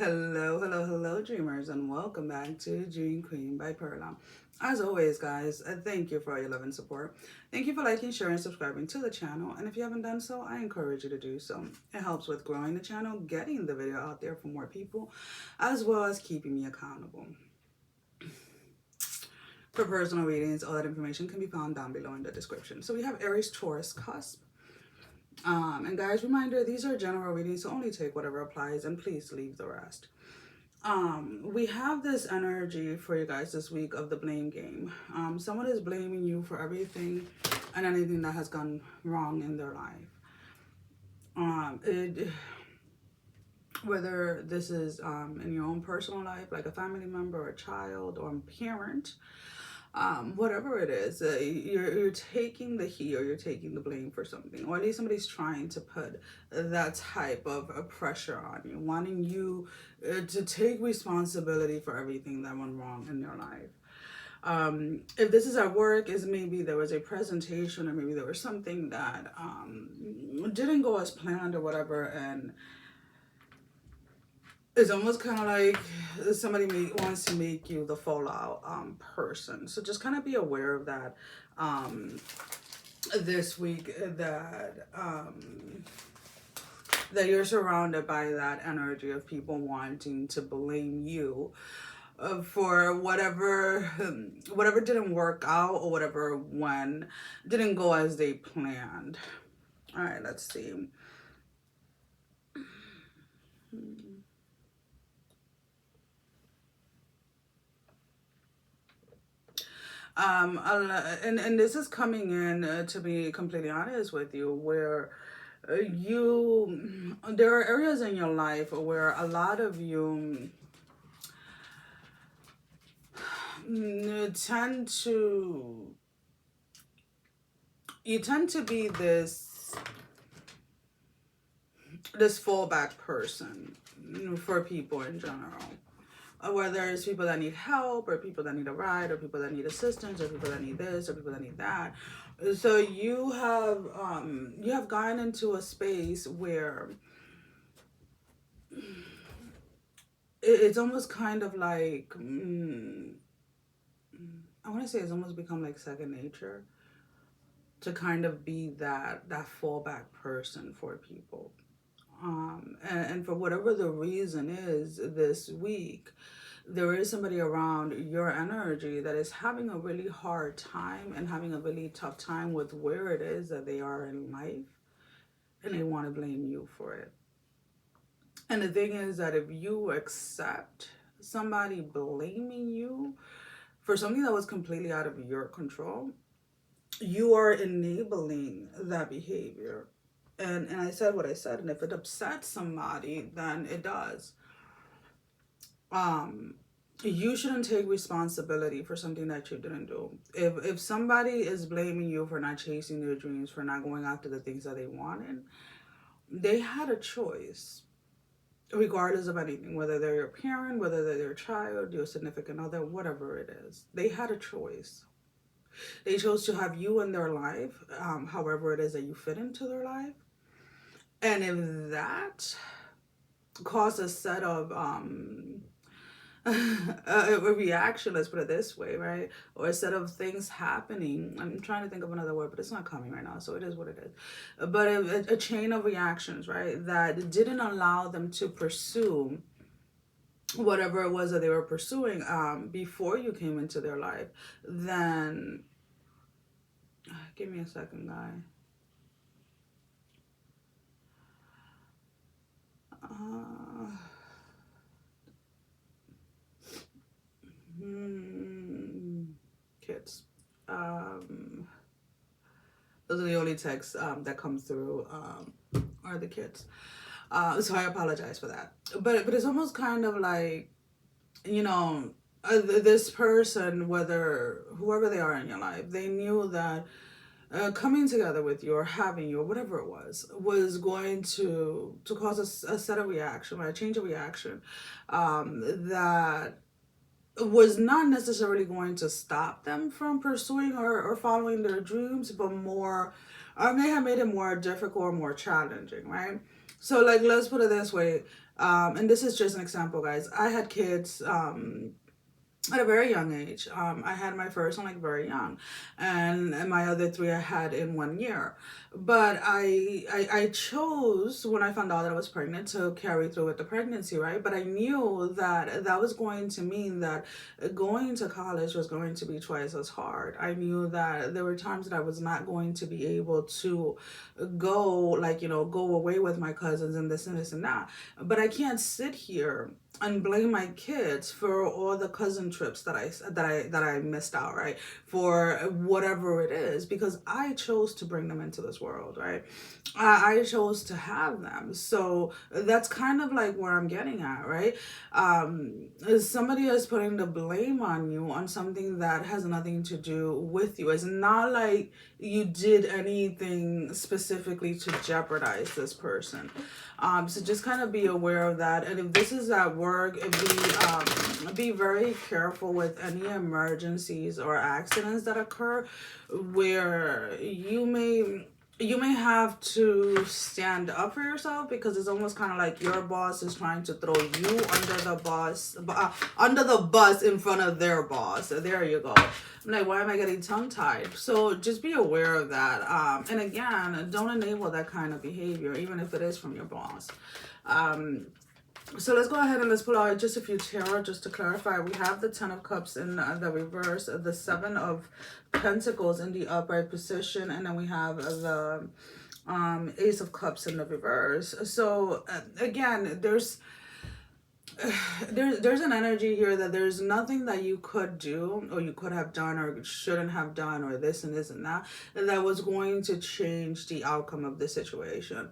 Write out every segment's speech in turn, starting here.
Hello, dreamers, and welcome back to Dream Queen by Perla. As always, guys, thank you for all your love and support. Thank you for liking, sharing, subscribing to the channel. And if you haven't done so, I encourage you to do so. It helps with growing the channel, getting the video out there for more people, as well as keeping me accountable. For personal readings, all that information can be found down below in the description. So we have Aries Taurus Cusp. And guys, reminder, these are general readings, so only take whatever applies and please leave the rest. We have this energy for you guys this week of the blame game. Someone is blaming you for everything and anything that has gone wrong in their life. Whether this is in your own personal life, like a family member, a child, or a parent, whatever it is, you're taking the heat or you're taking the blame for something, or at least somebody's trying to put that type of pressure on you, wanting you to take responsibility for everything that went wrong in your life. If this is at work, is maybe there was a presentation or maybe there was something that didn't go as planned or whatever, and it's almost kind of like somebody wants to make you the fallout person. So just kind of be aware of that this week, that you're surrounded by that energy of people wanting to blame you for whatever didn't work out, or whatever didn't go as they planned. All right, let's see. And this is coming in, to be completely honest with you, where there are areas in your life where a lot of you tend to be this fallback person for people in general. Whether it's people that need help, or people that need a ride, or people that need assistance, or people that need this, or people that need that. So you have gotten into a space where it's almost kind of like, I want to say it's almost become like second nature to kind of be that fallback person for people. And for whatever the reason is, this week, there is somebody around your energy that is having a really hard time and having a really tough time with where it is that they are in life, and they want to blame you for it. And the thing is that if you accept somebody blaming you for something that was completely out of your control, you are enabling that behavior. And I said what I said, and if it upsets somebody, then it does. You shouldn't take responsibility for something that you didn't do. If somebody is blaming you for not chasing their dreams, for not going after the things that they wanted, they had a choice, regardless of anything, whether they're your parent, whether they're your child, your significant other, whatever it is. They had a choice. They chose to have you in their life, however it is that you fit into their life. And if that caused a set of a reaction, let's put it this way, right? Or a set of things happening. I'm trying to think of another word, but it's not coming right now, so it is what it is. But a chain of reactions, right, that didn't allow them to pursue whatever it was that they were pursuing before you came into their life, then give me a second, guy. Kids. Those are the only texts that come through, are the kids. So I apologize for that. But it's almost kind of like, this person, whoever they are in your life, they knew that coming together with you or having you or whatever it was going to cause a set of reaction, or a change of reaction that was not necessarily going to stop them from pursuing or following their dreams, but may have made it more difficult or more challenging, right? So, like, let's put it this way. And this is just an example, guys. I had kids at a very young age. I had my first one like very young, and my other three I had in 1 year. But I chose when I found out that I was pregnant to carry through with the pregnancy, right? But I knew that that was going to mean that going to college was going to be twice as hard. I knew that there were times that I was not going to be able to go, like, go away with my cousins and this and that. But I can't sit here and blame my kids for all the cousin trips that I missed out, right? For whatever it is, because I chose to bring them into this world, right? I chose to have them. So that's kind of like where I'm getting at, right? Somebody is putting the blame on you on something that has nothing to do with you. It's not like you did anything specifically to jeopardize this person. So just kind of be aware of that. And if this is at work, be very careful with any emergencies or accidents that occur where you may have to stand up for yourself, because it's almost kind of like your boss is trying to throw you under the bus in front of their boss. So there you go. I'm like, why am I getting tongue tied? So just be aware of that. And again, don't enable that kind of behavior, even if it is from your boss. So let's go ahead and let's pull out just a few tarot just to clarify. We have the Ten of Cups in the reverse, the Seven of Pentacles in the upright position, and then we have the Ace of Cups in the reverse. So again, there's an energy here that there's nothing that you could do or you could have done or shouldn't have done or this and this and that was going to change the outcome of the situation.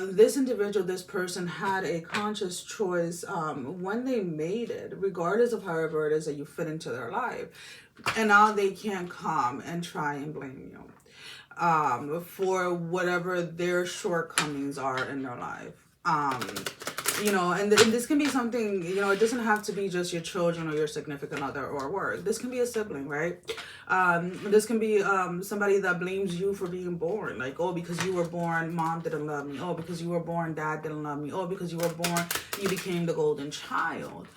This individual, this person had a conscious choice when they made it, regardless of however it is that you fit into their life, and now they can't come and try and blame you for whatever their shortcomings are in their life. And this can be something, it doesn't have to be just your children or your significant other or work. This can be a sibling, right? This can be somebody that blames you for being born. Like, oh, because you were born, mom didn't love me. Oh, because you were born, dad didn't love me. Oh, because you were born, you became the golden child.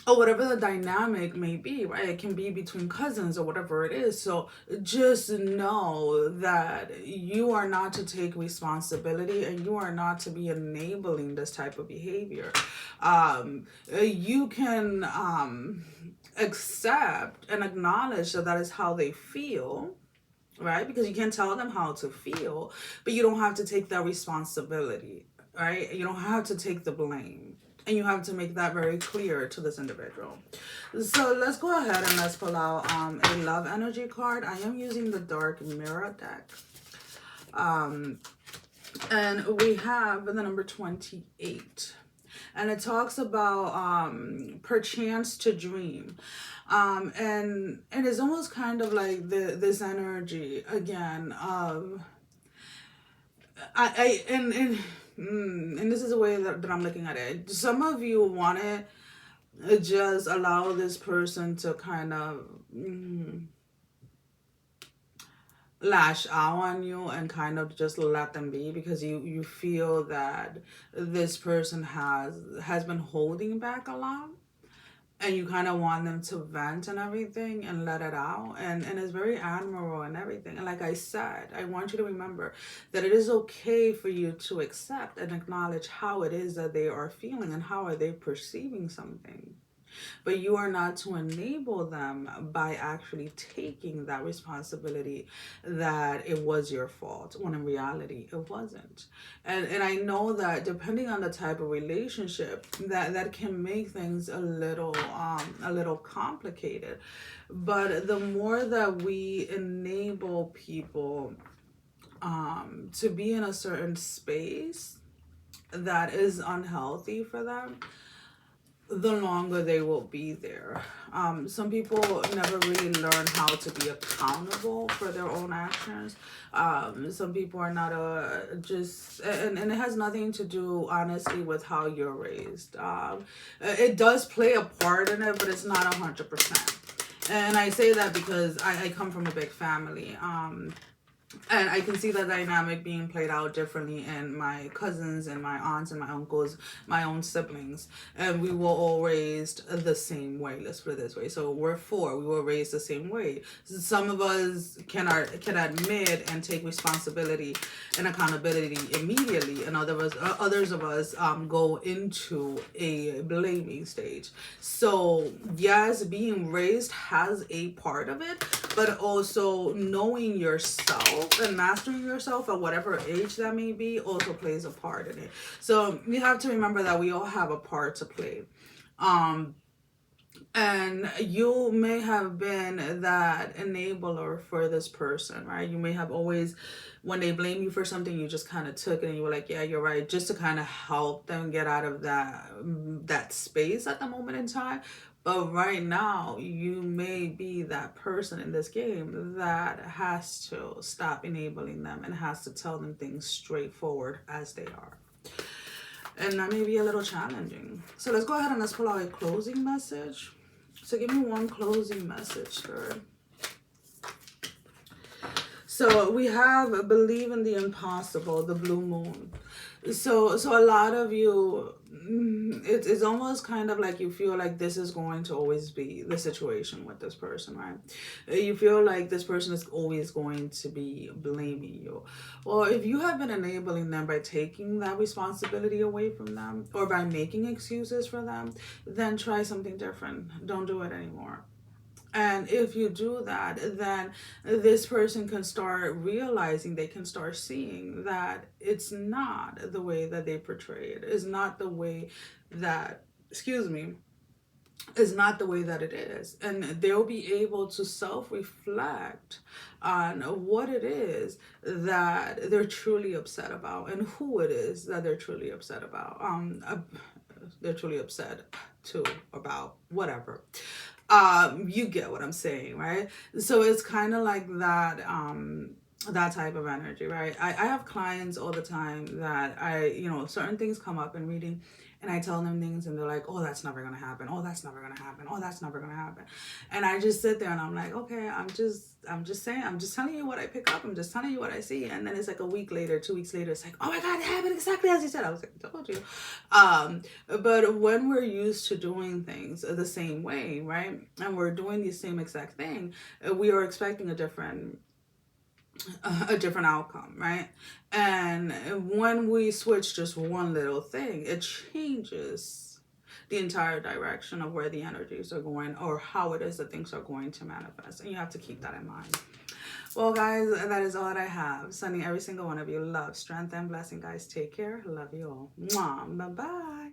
Or whatever the dynamic may be, right? It can be between cousins or whatever it is. So just know that you are not to take responsibility and you are not to be enabling this type of behavior. You can accept and acknowledge that that is how they feel, right? Because you can't tell them how to feel, but you don't have to take that responsibility, right? You don't have to take the blame. And you have to make that very clear to this individual. So let's go ahead and let's pull out a love energy card. I am using the Dark Mirror deck. And we have the number 28. And it talks about perchance to dream. And it's almost kind of like this energy again of and this is the way that I'm looking at it. Some of you want to just allow this person to kind of lash out on you and kind of just let them be, because you feel that this person has been holding back a lot. And you kind of want them to vent and everything and let it out. And it's very admirable and everything. And like I said, I want you to remember that it is okay for you to accept and acknowledge how it is that they are feeling and how are they perceiving something. But you are not to enable them by actually taking that responsibility that it was your fault, when in reality it wasn't. And I know that depending on the type of relationship, that can make things a little complicated. But the more that we enable people to be in a certain space that is unhealthy for them, the longer they will be there. Some people never really learn how to be accountable for their own actions. Some people are not and it has nothing to do, honestly, with how you're raised. It does play a part in it, but it's not 100%. And I say that because I come from a big family. And I can see the dynamic being played out differently in my cousins and my aunts and my uncles, my own siblings. And we were all raised the same way. Let's put it this way. So we're four. We were raised the same way. Some of us can admit and take responsibility and accountability immediately, and others of us go into a blaming stage. So yes, being raised has a part of it, but also knowing yourself and mastering yourself at whatever age that may be also plays a part in it. So you have to remember that we all have a part to play. Um, and you may have been that enabler for this person, right? You may have always, when they blame you for something, you just kind of took it and you were like, yeah, you're right, just to kind of help them get out of that space at the moment in time. But right now, you may be that person in this game that has to stop enabling them and has to tell them things straightforward as they are. And that may be a little challenging. So let's go ahead and let's pull out a closing message. So give me one closing message, Spirit. So we have believe in the impossible, the blue moon. So a lot of you, it's almost kind of like you feel like this is going to always be the situation with this person, right? You feel like this person is always going to be blaming you. Well, if you have been enabling them by taking that responsibility away from them or by making excuses for them, then try something different. Don't do it anymore. And if you do that, then this person can start realizing, they can start seeing that it's not the way that they portray it. It's not the way that, excuse me, is not the way that it is. And they'll be able to self-reflect on what it is that they're truly upset about and who it is that they're truly upset about. They're truly upset to, about, whatever. You get what I'm saying, right? So it's kind of like that, that type of energy, right? I have clients all the time that certain things come up in reading and I tell them things and they're like, oh, that's never going to happen. Oh, that's never going to happen. Oh, that's never going to happen. And I just sit there and I'm like, okay, I'm just saying, I'm just telling you what I pick up. I'm just telling you what I see. And then it's like a week later, 2 weeks later, it's like, oh my God, it happened exactly as you said. I was like, I told you. But when we're used to doing things the same way, right? And we're doing the same exact thing, we are expecting a different outcome, right? And when we switch just one little thing, it changes the entire direction of where the energies are going or how it is that things are going to manifest. And you have to keep that in mind. Well, guys, that is all that I have. Sending every single one of you love, strength, and blessing, guys. Take care. Love you all. Mwah. Bye-bye.